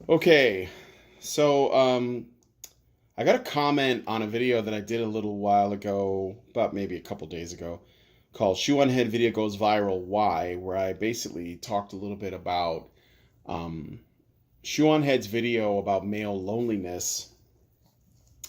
Okay, so I got a comment on a video that I did a little while ago, about maybe a couple days ago, called "Shoe on Head Video Goes Viral. Why?" Where I basically talked a little bit about um, Shoe on Head's video about male loneliness,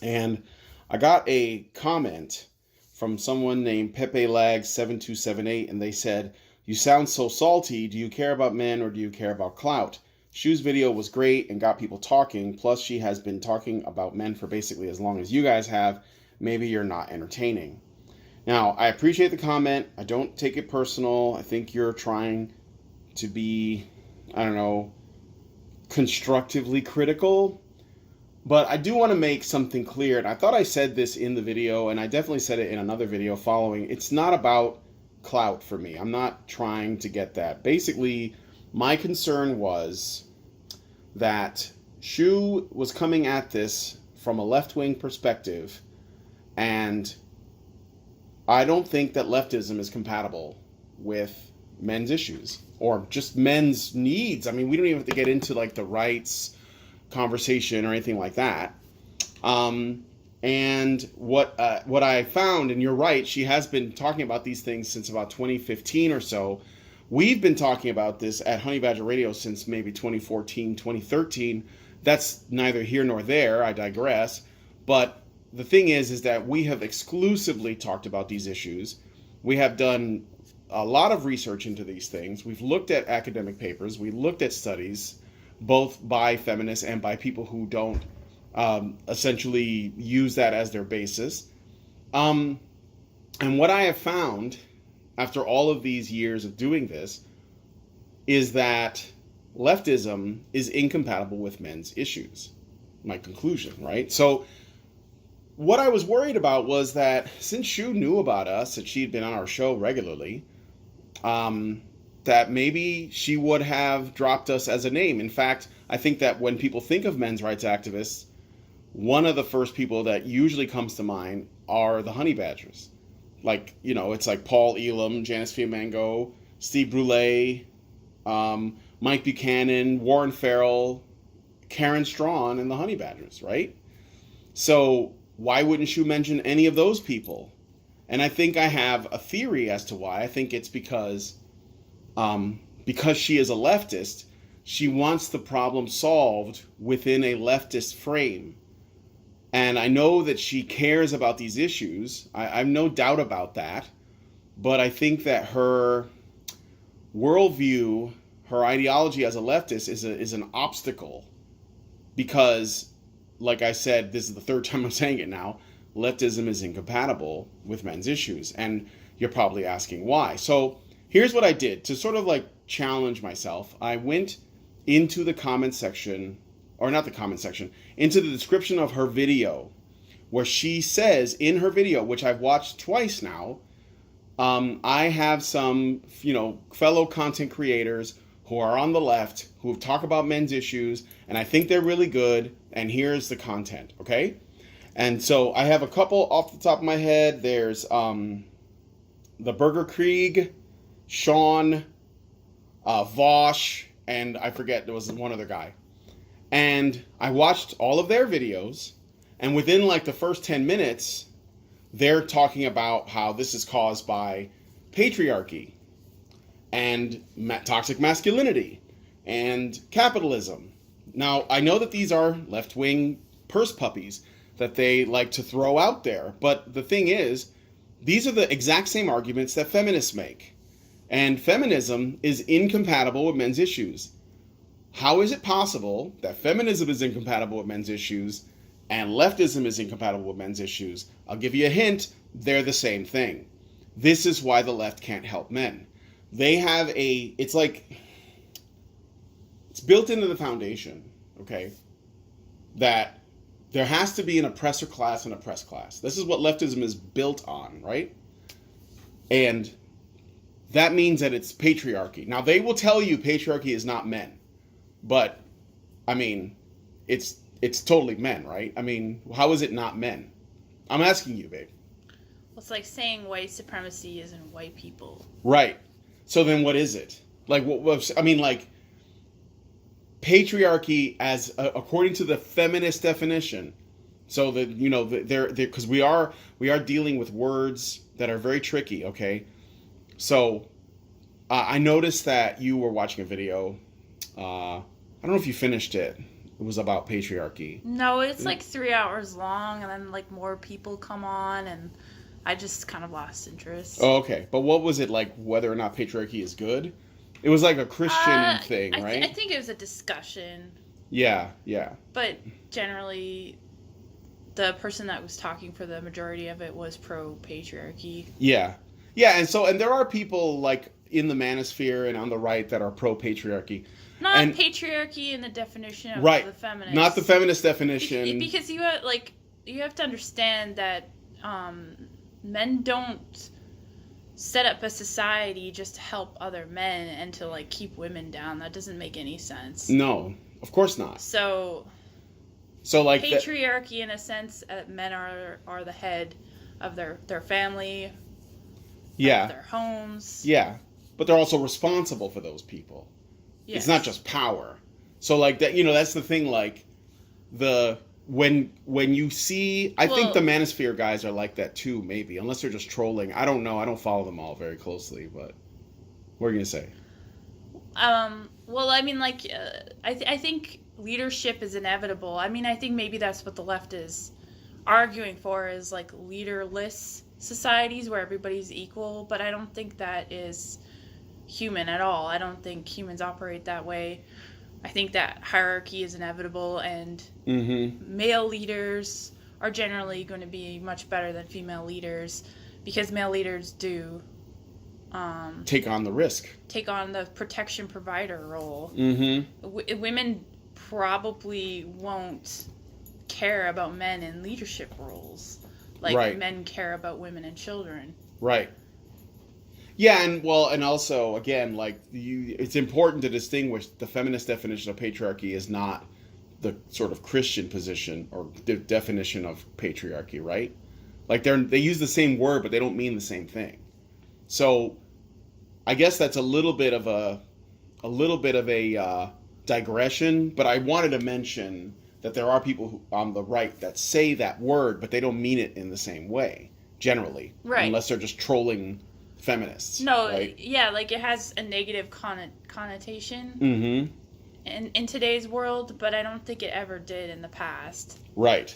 and I got a comment from someone named Pepe Lag 7278, and they said, "You sound so salty. Do you care about men or do you care about clout?" Shu's video was great and got people talking. Plus, she has been talking about men for basically as long as you guys have. Maybe you're not entertaining. Now, I appreciate the comment. I don't take it personal. I think you're trying to be, I don't know, constructively critical. But I do want to make something clear, and I thought I said this in the video, and I definitely said it in another video following. It's not about clout for me. I'm not trying to get that. Basically, my concern was that Shu was coming at this from a left-wing perspective, and I don't think that leftism is compatible with men's issues or just men's needs. I mean, we don't even have to get into like the rights conversation or anything like that. And what I found, and you're right, she has been talking about these things since about 2015 or so. We've been talking about this at Honey Badger Radio since maybe 2014, 2013. That's neither here nor there. I digress. But the thing is that we have exclusively talked about these issues. We have done a lot of research into these things. We've looked at academic papers. We looked at studies, both by feminists and by people who don't essentially use that as their basis. And what I have found after all of these years of doing this is that leftism is incompatible with men's issues. My conclusion, right? So what I was worried about was that since Shu knew about us, that she'd been on our show regularly, that maybe she would have dropped us as a name. In fact, I think that when people think of men's rights activists, one of the first people that usually comes to mind are the Honey Badgers. Like, you know, it's like Paul Elam, Janice Fiamango, Steve Brule, Mike Buchanan, Warren Farrell, Karen Strawn, and the Honey Badgers, right? So why wouldn't Shu mention any of those people? And I think I have a theory as to why. I think it's because she is a leftist, she wants the problem solved within a leftist frame. And I know that she cares about these issues. I have no doubt about that. But I think that her worldview, her ideology as a leftist is an obstacle because, like I said, this is the third time I'm saying it now, leftism is incompatible with men's issues. And you're probably asking why. So here's what I did to sort of like challenge myself. I went into the comment section, or not the comment section, into the description of her video, where she says in her video, which I've watched twice now, I have some, fellow content creators who are on the left who talk about men's issues, and I think they're really good, and here's the content, okay? And so I have a couple off the top of my head. There's the Burger Krieg, Sean, Vosh, and I forget, there was one other guy. And I watched all of their videos, and within like the first 10 minutes, they're talking about how this is caused by patriarchy and toxic masculinity and capitalism. Now, I know that these are left-wing purse puppies that they like to throw out there, but the thing is, these are the exact same arguments that feminists make. And feminism is incompatible with men's issues. How is it possible that feminism is incompatible with men's issues and leftism is incompatible with men's issues? I'll give you a hint. They're the same thing. This is why the left can't help men. They have it's built into the foundation, okay, that there has to be an oppressor class and oppressed class. This is what leftism is built on, right? And that means that it's patriarchy. Now, they will tell you patriarchy is not men. But, I mean, it's totally men, right? I mean, how is it not men? I'm asking you, babe. Well, it's like saying white supremacy isn't white people. Right. So then what is it? Like, patriarchy as according to the feminist definition. So that they're because we are dealing with words that are very tricky. Okay, so I noticed that you were watching a video. I don't know if you finished it. It was about patriarchy. No, it's like 3 hours long, and then like more people come on, and I just kind of lost interest. Oh, okay. But what was it like? Whether or not patriarchy is good? It was like a Christian thing, right? I think it was a discussion. Yeah, yeah. But generally, the person that was talking for the majority of it was pro-patriarchy. Yeah. Yeah, and there are people like in the manosphere and on the right that are pro-patriarchy. Not and, patriarchy in the definition of right, the feminist. not the feminist definition. Because you have to understand that men don't set up a society just to help other men and to like keep women down. That doesn't make any sense. No, of course not. So like patriarchy in a sense, men are the head of their family, yeah, of their homes. Yeah, but they're also responsible for those people. Yes. It's not just power. So like that, that's the thing. Like when you see, I think the manosphere guys are like that too. Maybe unless they're just trolling. I don't know. I don't follow them all very closely. But what are you gonna say? Well, I mean, like, I think leadership is inevitable. I mean, I think maybe that's what the left is arguing for, is like leaderless societies where everybody's equal. But I don't think that is human at all. I don't think humans operate that way. I think that hierarchy is inevitable, and male leaders are generally going to be much better than female leaders because male leaders do take on the risk, take on the protection provider role. Women probably won't care about men in leadership roles like men care about women and children. Right. Yeah, and also again, like it's important to distinguish the feminist definition of patriarchy is not the sort of Christian position or the definition of patriarchy, right? Like they use the same word, but they don't mean the same thing. So, I guess that's a little bit of a digression. But I wanted to mention that there are people who, on the right that say that word, but they don't mean it in the same way generally, right? Unless they're just trolling feminists. No, right? Yeah, like it has a negative connotation in today's world, but I don't think it ever did in the past. Right.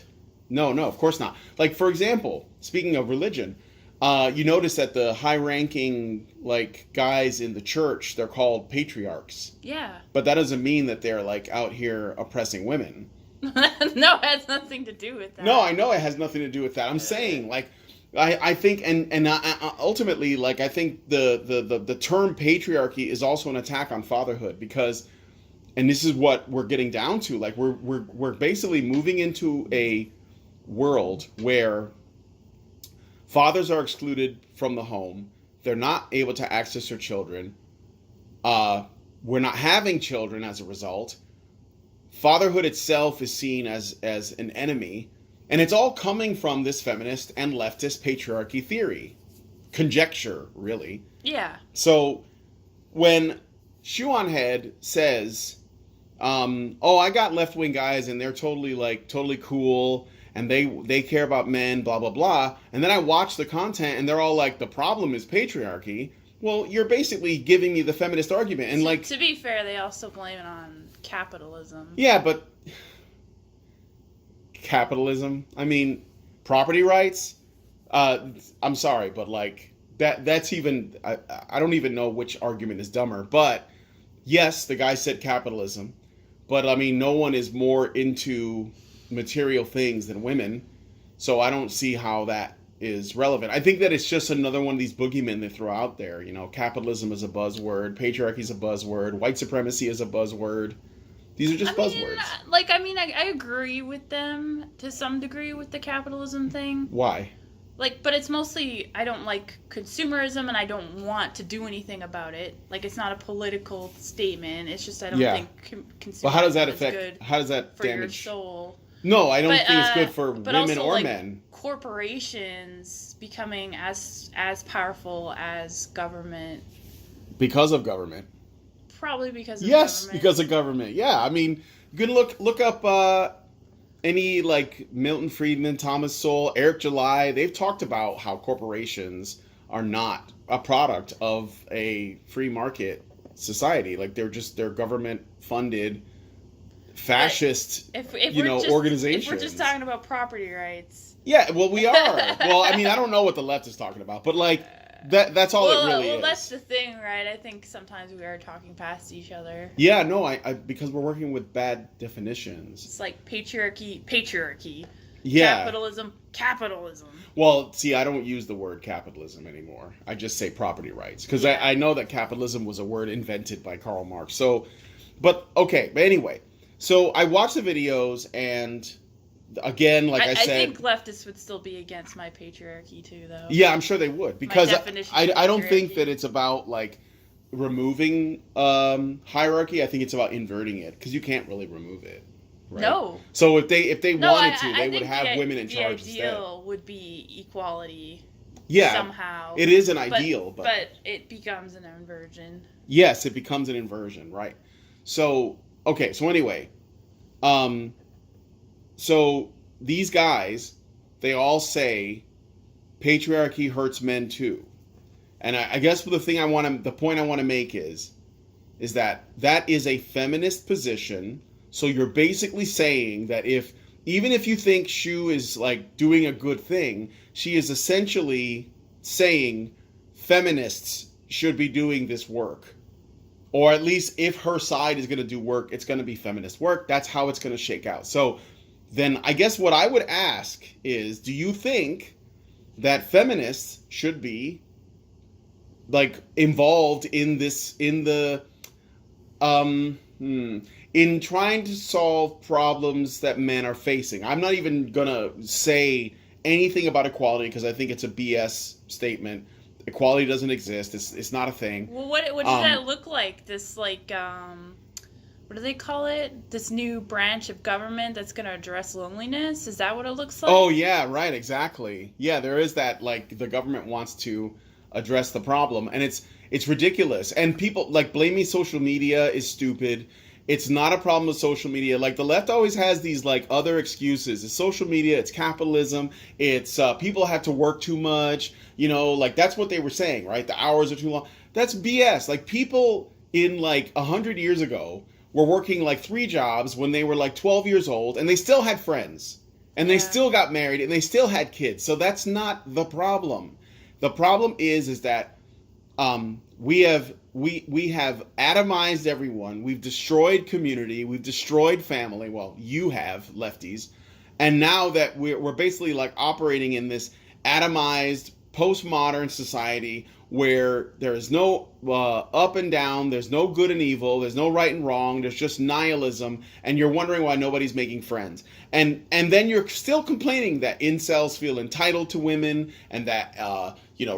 No, of course not. Like, for example, speaking of religion, you notice that the high-ranking like guys in the church, they're called patriarchs. Yeah. But that doesn't mean that they're like out here oppressing women. No, it has nothing to do with that. No, I know it has nothing to do with that. I'm saying like I think, and ultimately, like I think the term patriarchy is also an attack on fatherhood because, and this is what we're getting down to. Like we're basically moving into a world where fathers are excluded from the home. They're not able to access their children. We're not having children as a result. Fatherhood itself is seen as an enemy. And it's all coming from this feminist and leftist patriarchy theory. Conjecture, really. Yeah. So when Shoe on Head says, I got left-wing guys and they're totally cool and they care about men, blah, blah, blah. And then I watch the content and they're all like, the problem is patriarchy. Well, you're basically giving me the feminist argument. And to be fair, they also blame it on capitalism. Yeah, but capitalism, I mean, property rights, I'm sorry, but like that's even I don't even know which argument is dumber. But yes, the guy said capitalism, but I mean no one is more into material things than women, so I don't see how that is relevant. I think that it's just another one of these boogeymen they throw out there. Capitalism is a buzzword, patriarchy is a buzzword, white supremacy is a buzzword. These are just buzzwords. I agree with them to some degree with the capitalism thing. Why? But it's mostly, I don't like consumerism and I don't want to do anything about it. It's not a political statement. It's just I don't think consumerism well, how does that is affect, good how does that for damage your soul. No, I don't think it's good for women also, or men. Corporations becoming as powerful as government. Because of government. Probably because of Yes, government. because of government. Yeah, I mean, you can look up any like Milton Friedman, Thomas Sowell, Eric July. They've talked about how corporations are not a product of a free market society. Like they're government funded fascist, if organizations. If we're just talking about property rights. Yeah, well, we are. Well, I mean, I don't know what the left is talking about, but like that's all it really is. Well, that's the thing, right? I think sometimes we are talking past each other. Yeah, no, I because we're working with bad definitions. It's like patriarchy. Yeah. Capitalism. Well, see, I don't use the word capitalism anymore. I just say property rights because I know that capitalism was a word invented by Karl Marx. So, but anyway, so I watched the videos and again, like I said, I think leftists would still be against my patriarchy too, though. Yeah, I'm sure they would because I don't think patriarchy. that it's about like removing hierarchy. I think it's about inverting it because you can't really remove it. Right? No. So if they wanted to, they would think have women in charge instead. instead. The ideal would be equality. Yeah. Somehow. It is an ideal, but it becomes an inversion. Yes, it becomes an inversion, right? So okay, so anyway, so these guys, they all say patriarchy hurts men too, and I guess the point I want to make is that is a feminist position. So you're basically saying that even if you think Shu is like doing a good thing, she is essentially saying feminists should be doing this work. Or at least if her side is going to do work, it's going to be feminist work. That's how it's going to shake out. So then I guess what I would ask is, do you think that feminists should be like involved in in trying to solve problems that men are facing? I'm not even going to say anything about equality because I think it's a BS statement. Equality doesn't exist. It's not a thing. Well, what does that look like? This like what do they call it? This new branch of government that's going to address loneliness? Is that what it looks like? Oh yeah, right, exactly. Yeah, there is that, like the government wants to address the problem and it's ridiculous. And people like blaming social media is stupid. It's not a problem with social media. Like the left always has these like other excuses. It's social media, it's capitalism, it's people have to work too much, like that's what they were saying, right? The hours are too long. That's BS. Like people in like 100 years ago were working like 3 jobs when they were like 12 years old and they still had friends and they still got married and they still had kids. So that's not the problem. The problem is that we have atomized everyone. We've destroyed community. We've destroyed family. Well, you have, lefties. And now that we're basically like operating in this atomized postmodern society where there is no up and down, there's no good and evil, there's no right and wrong, there's just nihilism, and you're wondering why nobody's making friends. And then you're still complaining that incels feel entitled to women and that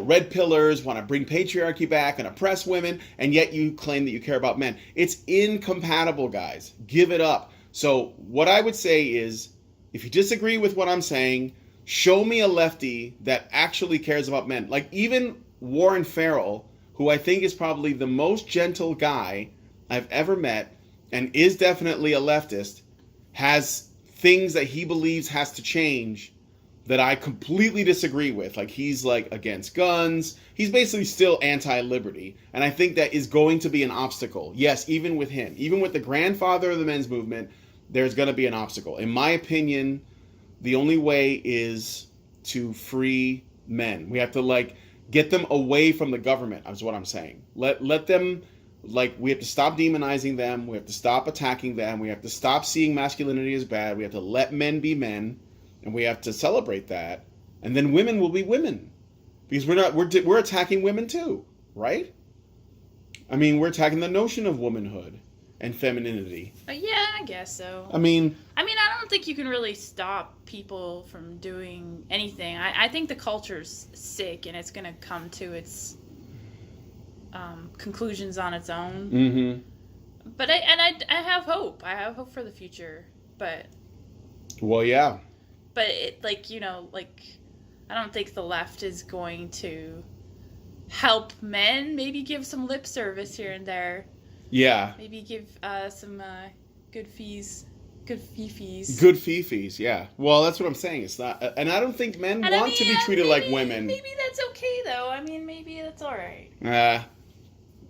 red pillars want to bring patriarchy back and oppress women, and yet you claim that you care about men. It's incompatible, guys. Give it up. So what I would say is, if you disagree with what I'm saying, show me a lefty that actually cares about men. Like even Warren Farrell, who I think is probably the most gentle guy I've ever met and is definitely a leftist, has things that he believes has to change that I completely disagree with. Like he's like against guns. He's basically still anti-liberty. And I think that is going to be an obstacle. Yes, even with him. Even with the grandfather of the men's movement, there's going to be an obstacle. In my opinion, the only way is to free men. We have to like get them away from the government, is what I'm saying. Let them, like, we have to stop demonizing them. We have to stop attacking them. We have to stop seeing masculinity as bad. We have to let men be men, and we have to celebrate that. And then women will be women, because we're attacking women too, right? I mean, we're attacking the notion of womanhood and femininity. Yeah, I guess so. I mean, I don't think you can really stop people from doing anything. I think the culture's sick and it's going to come to its conclusions on its own. Mm-hmm. But I have hope. I have hope for the future. But well, yeah. But it I don't think the left is going to help men. Maybe give some lip service here and there. Yeah. Maybe give some good fees, good fee-fees. Good fifis, yeah. Well, that's what I'm saying. It's not, and I don't think men And want to be treated like women. Maybe that's okay though. I mean, maybe that's all right.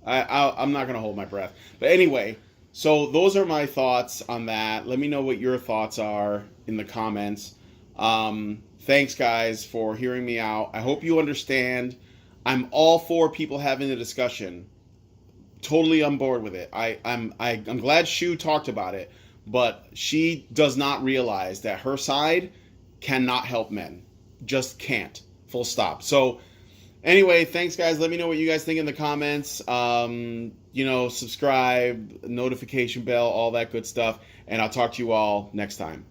I'm not gonna hold my breath. But anyway, so those are my thoughts on that. Let me know what your thoughts are in the comments. Thanks, guys, for hearing me out. I hope you understand. I'm all for people having a discussion. Totally on board with it. I'm glad Shu talked about it, but she does not realize that her side cannot help men. Just can't. Full stop. So anyway, thanks, guys. Let me know what you guys think in the comments. Subscribe, notification bell, all that good stuff. And I'll talk to you all next time.